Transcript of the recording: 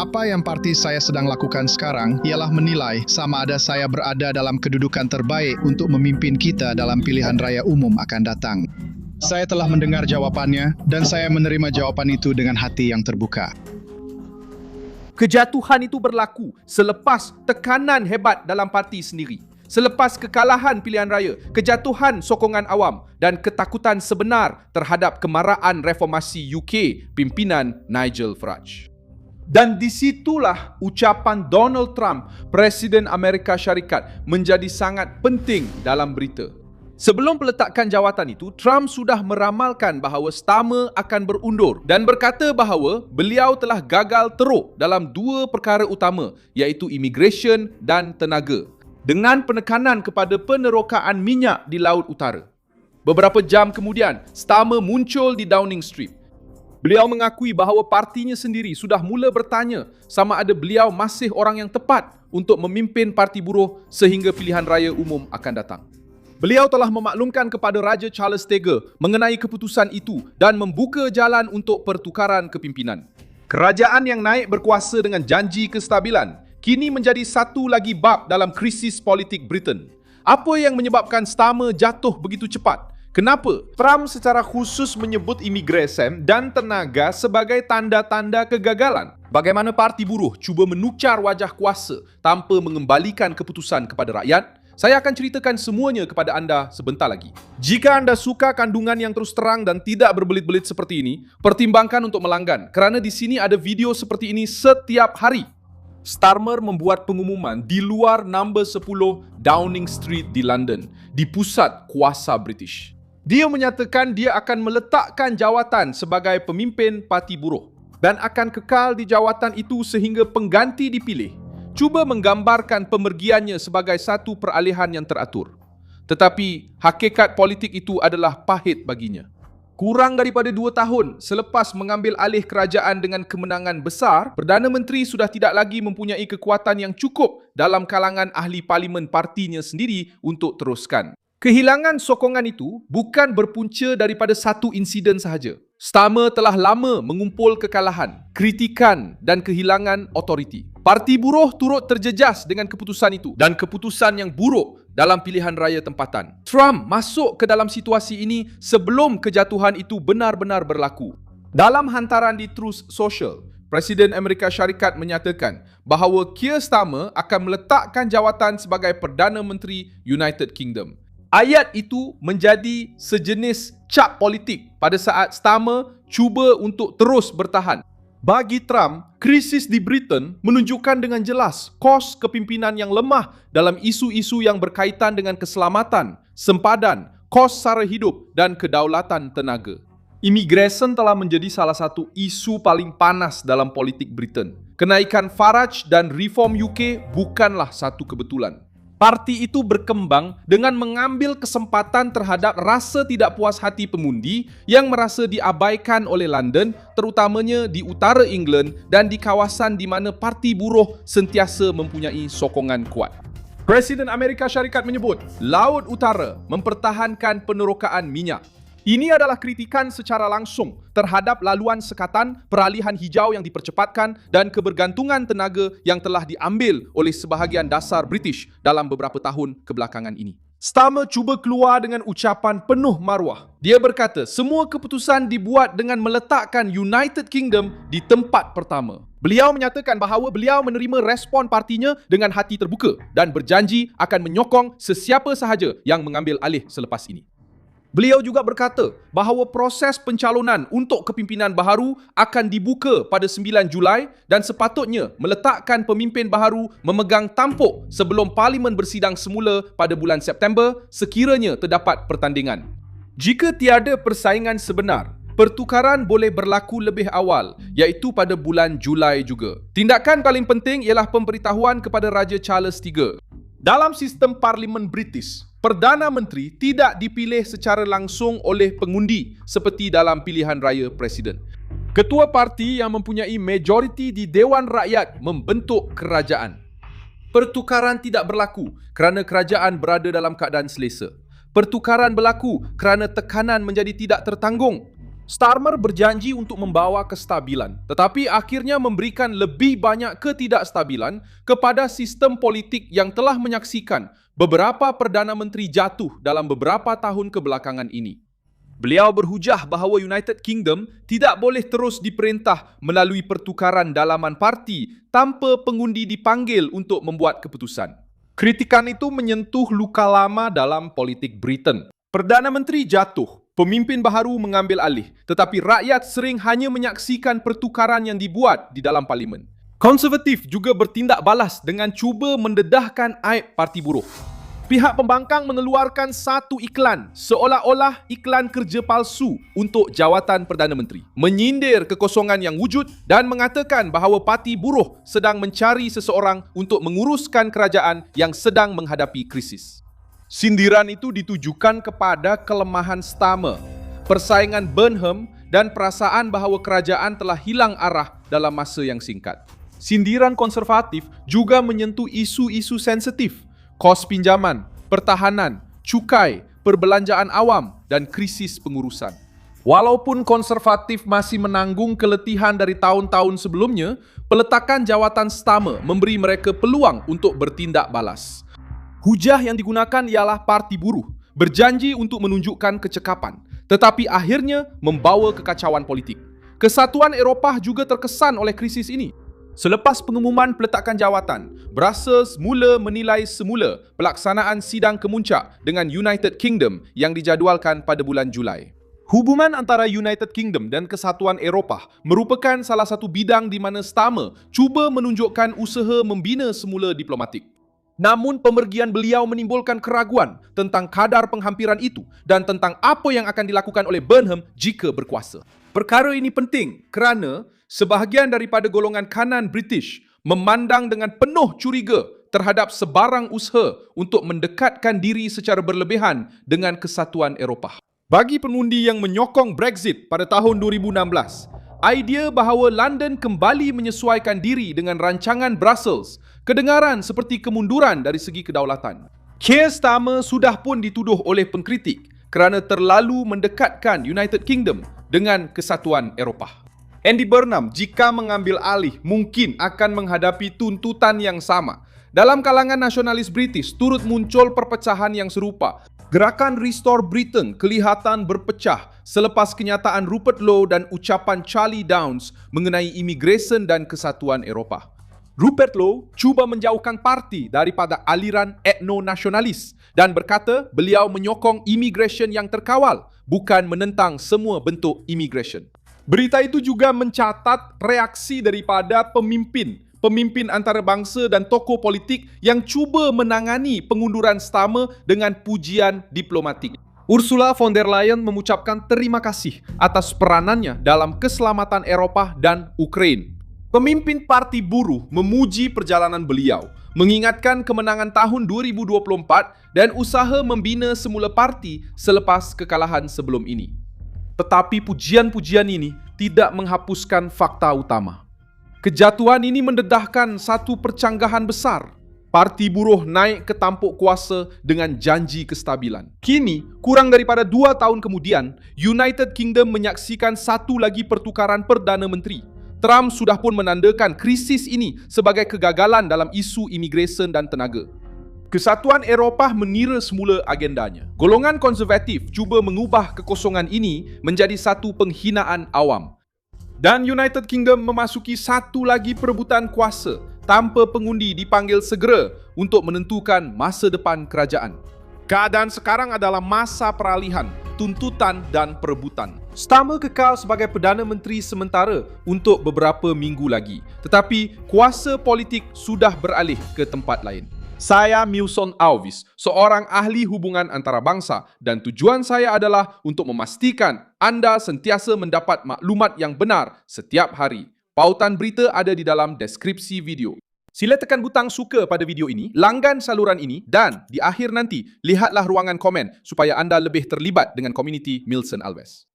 Apa yang parti saya sedang lakukan sekarang ialah menilai sama ada saya berada dalam kedudukan terbaik untuk memimpin kita dalam pilihan raya umum akan datang. Saya telah mendengar jawapannya dan saya menerima jawapan itu dengan hati yang terbuka. Kejatuhan itu berlaku selepas tekanan hebat dalam parti sendiri. Selepas kekalahan pilihan raya, kejatuhan sokongan awam dan ketakutan sebenar terhadap kemarahan reformasi UK pimpinan Nigel Farage. Dan disitulah ucapan Donald Trump, Presiden Amerika Syarikat, menjadi sangat penting dalam berita. Sebelum peletakan jawatan itu, Trump sudah meramalkan bahawa Starmer akan berundur dan berkata bahawa beliau telah gagal teruk dalam dua perkara utama, iaitu immigration dan tenaga, dengan penekanan kepada penerokaan minyak di Laut Utara. Beberapa jam kemudian, Starmer muncul di Downing Street. Beliau mengakui bahawa partinya sendiri sudah mula bertanya sama ada beliau masih orang yang tepat untuk memimpin Parti Buruh sehingga pilihan raya umum akan datang. Beliau telah memaklumkan kepada Raja Charles III mengenai keputusan itu dan membuka jalan untuk pertukaran kepimpinan. Kerajaan yang naik berkuasa dengan janji kestabilan kini menjadi satu lagi bab dalam krisis politik Britain. Apa yang menyebabkan Starmer jatuh begitu cepat? Kenapa? Trump secara khusus menyebut imigresen dan tenaga sebagai tanda-tanda kegagalan. Bagaimana Parti Buruh cuba menukar wajah kuasa tanpa mengembalikan keputusan kepada rakyat? Saya akan ceritakan semuanya kepada anda sebentar lagi. Jika anda suka kandungan yang terus terang dan tidak berbelit-belit seperti ini, pertimbangkan untuk melanggan kerana di sini ada video seperti ini setiap hari. Starmer membuat pengumuman di luar nombor 10 Downing Street di London, di pusat kuasa British. Dia menyatakan dia akan meletakkan jawatan sebagai pemimpin Parti Buruh dan akan kekal di jawatan itu sehingga pengganti dipilih. Cuba menggambarkan pemergiannya sebagai satu peralihan yang teratur. Tetapi hakikat politik itu adalah pahit baginya. Kurang daripada 2 tahun selepas mengambil alih kerajaan dengan kemenangan besar, Perdana Menteri sudah tidak lagi mempunyai kekuatan yang cukup dalam kalangan ahli parlimen partinya sendiri untuk teruskan. Kehilangan sokongan itu bukan berpunca daripada satu insiden sahaja. Starmer telah lama mengumpul kekalahan, kritikan dan kehilangan otoriti. Parti Buruh turut terjejas dengan keputusan itu dan keputusan yang buruk dalam pilihan raya tempatan. Trump masuk ke dalam situasi ini sebelum kejatuhan itu benar-benar berlaku. Dalam hantaran di Truth Social, Presiden Amerika Syarikat menyatakan bahawa Keir Starmer akan meletakkan jawatan sebagai Perdana Menteri United Kingdom. Ayat itu menjadi sejenis cap politik pada saat Starmer cuba untuk terus bertahan. Bagi Trump, krisis di Britain menunjukkan dengan jelas kos kepimpinan yang lemah dalam isu-isu yang berkaitan dengan keselamatan, sempadan, kos sara hidup dan kedaulatan tenaga. Immigration telah menjadi salah satu isu paling panas dalam politik Britain. Kenaikan Farage dan reform UK bukanlah satu kebetulan. Parti itu berkembang dengan mengambil kesempatan terhadap rasa tidak puas hati pengundi yang merasa diabaikan oleh London, terutamanya di utara England dan di kawasan di mana Parti Buruh sentiasa mempunyai sokongan kuat. Presiden Amerika Syarikat menyebut Laut Utara mempertahankan penerokaan minyak. Ini adalah kritikan secara langsung terhadap laluan sekatan, peralihan hijau yang dipercepatkan dan kebergantungan tenaga yang telah diambil oleh sebahagian dasar British dalam beberapa tahun kebelakangan ini. Starmer cuba keluar dengan ucapan penuh maruah. Dia berkata semua keputusan dibuat dengan meletakkan United Kingdom di tempat pertama. Beliau menyatakan bahawa beliau menerima respon partinya dengan hati terbuka dan berjanji akan menyokong sesiapa sahaja yang mengambil alih selepas ini. Beliau juga berkata bahawa proses pencalonan untuk kepimpinan baharu akan dibuka pada 9 Julai dan sepatutnya meletakkan pemimpin baharu memegang tampuk sebelum parlimen bersidang semula pada bulan September sekiranya terdapat pertandingan. Jika tiada persaingan sebenar, pertukaran boleh berlaku lebih awal, iaitu pada bulan Julai juga. Tindakan paling penting ialah pemberitahuan kepada Raja Charles III. Dalam sistem parlimen British, Perdana Menteri tidak dipilih secara langsung oleh pengundi seperti dalam pilihan raya presiden. Ketua parti yang mempunyai majoriti di Dewan Rakyat membentuk kerajaan. Pertukaran tidak berlaku kerana kerajaan berada dalam keadaan selesa. Pertukaran berlaku kerana tekanan menjadi tidak tertanggung. Starmer berjanji untuk membawa kestabilan, tetapi akhirnya memberikan lebih banyak ketidakstabilan kepada sistem politik yang telah menyaksikan beberapa Perdana Menteri jatuh dalam beberapa tahun kebelakangan ini. Beliau berhujah bahawa United Kingdom tidak boleh terus diperintah melalui pertukaran dalaman parti tanpa pengundi dipanggil untuk membuat keputusan. Kritikan itu menyentuh luka lama dalam politik Britain. Perdana Menteri jatuh, pemimpin baharu mengambil alih, tetapi rakyat sering hanya menyaksikan pertukaran yang dibuat di dalam parlimen. Konservatif juga bertindak balas dengan cuba mendedahkan aib parti buruh. Pihak pembangkang mengeluarkan satu iklan seolah-olah iklan kerja palsu untuk jawatan Perdana Menteri, menyindir kekosongan yang wujud dan mengatakan bahawa parti buruh sedang mencari seseorang untuk menguruskan kerajaan yang sedang menghadapi krisis. Sindiran itu ditujukan kepada kelemahan Starmer, persaingan Burnham dan perasaan bahawa kerajaan telah hilang arah dalam masa yang singkat. Sindiran konservatif juga menyentuh isu-isu sensitif, kos pinjaman, pertahanan, cukai, perbelanjaan awam dan krisis pengurusan. Walaupun konservatif masih menanggung keletihan dari tahun-tahun sebelumnya, peletakan jawatan Starmer memberi mereka peluang untuk bertindak balas. Hujah yang digunakan ialah parti buruh, berjanji untuk menunjukkan kecekapan, tetapi akhirnya membawa kekacauan politik. Kesatuan Eropah juga terkesan oleh krisis ini. Selepas pengumuman peletakan jawatan, Brussels mula menilai semula pelaksanaan sidang kemuncak dengan United Kingdom yang dijadualkan pada bulan Julai. Hubungan antara United Kingdom dan Kesatuan Eropah merupakan salah satu bidang di mana Starmer cuba menunjukkan usaha membina semula diplomatik. Namun pemergian beliau menimbulkan keraguan tentang kadar penghampiran itu dan tentang apa yang akan dilakukan oleh Burnham jika berkuasa. Perkara ini penting kerana sebahagian daripada golongan kanan British memandang dengan penuh curiga terhadap sebarang usaha untuk mendekatkan diri secara berlebihan dengan Kesatuan Eropah. Bagi pengundi yang menyokong Brexit pada tahun 2016, idea bahawa London kembali menyesuaikan diri dengan rancangan Brussels kedengaran seperti kemunduran dari segi kedaulatan. Keir Starmer sudah pun dituduh oleh pengkritik kerana terlalu mendekatkan United Kingdom dengan Kesatuan Eropah. Andy Burnham jika mengambil alih mungkin akan menghadapi tuntutan yang sama. Dalam kalangan nasionalis British turut muncul perpecahan yang serupa. Gerakan Restore Britain kelihatan berpecah selepas kenyataan Rupert Lowe dan ucapan Charlie Downes mengenai imigresen dan Kesatuan Eropah. Rupert Lowe cuba menjauhkan parti daripada aliran etno-nasionalis dan berkata beliau menyokong imigresen yang terkawal, bukan menentang semua bentuk imigresen. Berita itu juga mencatat reaksi daripada pemimpin antarabangsa dan tokoh politik yang cuba menangani pengunduran Starmer dengan pujian diplomatik. Ursula von der Leyen mengucapkan terima kasih atas peranannya dalam keselamatan Eropah dan Ukraine. Pemimpin Parti Buruh memuji perjalanan beliau, mengingatkan kemenangan tahun 2024 dan usaha membina semula parti selepas kekalahan sebelum ini. Tetapi pujian-pujian ini tidak menghapuskan fakta utama. Kejatuhan ini mendedahkan satu percanggahan besar. Parti buruh naik ke tampuk kuasa dengan janji kestabilan. Kini, kurang daripada 2 tahun kemudian, United Kingdom menyaksikan satu lagi pertukaran Perdana Menteri. Trump sudah pun menandakan krisis ini sebagai kegagalan dalam isu imigresen dan tenaga. Kesatuan Eropah menira semula agendanya. Golongan konservatif cuba mengubah kekosongan ini menjadi satu penghinaan awam. Dan United Kingdom memasuki satu lagi perebutan kuasa tanpa pengundi dipanggil segera untuk menentukan masa depan kerajaan. Keadaan sekarang adalah masa peralihan, tuntutan dan perebutan. Starmer kekal sebagai Perdana Menteri sementara untuk beberapa minggu lagi. Tetapi kuasa politik sudah beralih ke tempat lain. Saya Milson Alvis, seorang ahli hubungan antarabangsa dan tujuan saya adalah untuk memastikan anda sentiasa mendapat maklumat yang benar setiap hari. Pautan berita ada di dalam deskripsi video. Sila tekan butang suka pada video ini, langgan saluran ini dan di akhir nanti lihatlah ruangan komen supaya anda lebih terlibat dengan komuniti Milson Alves.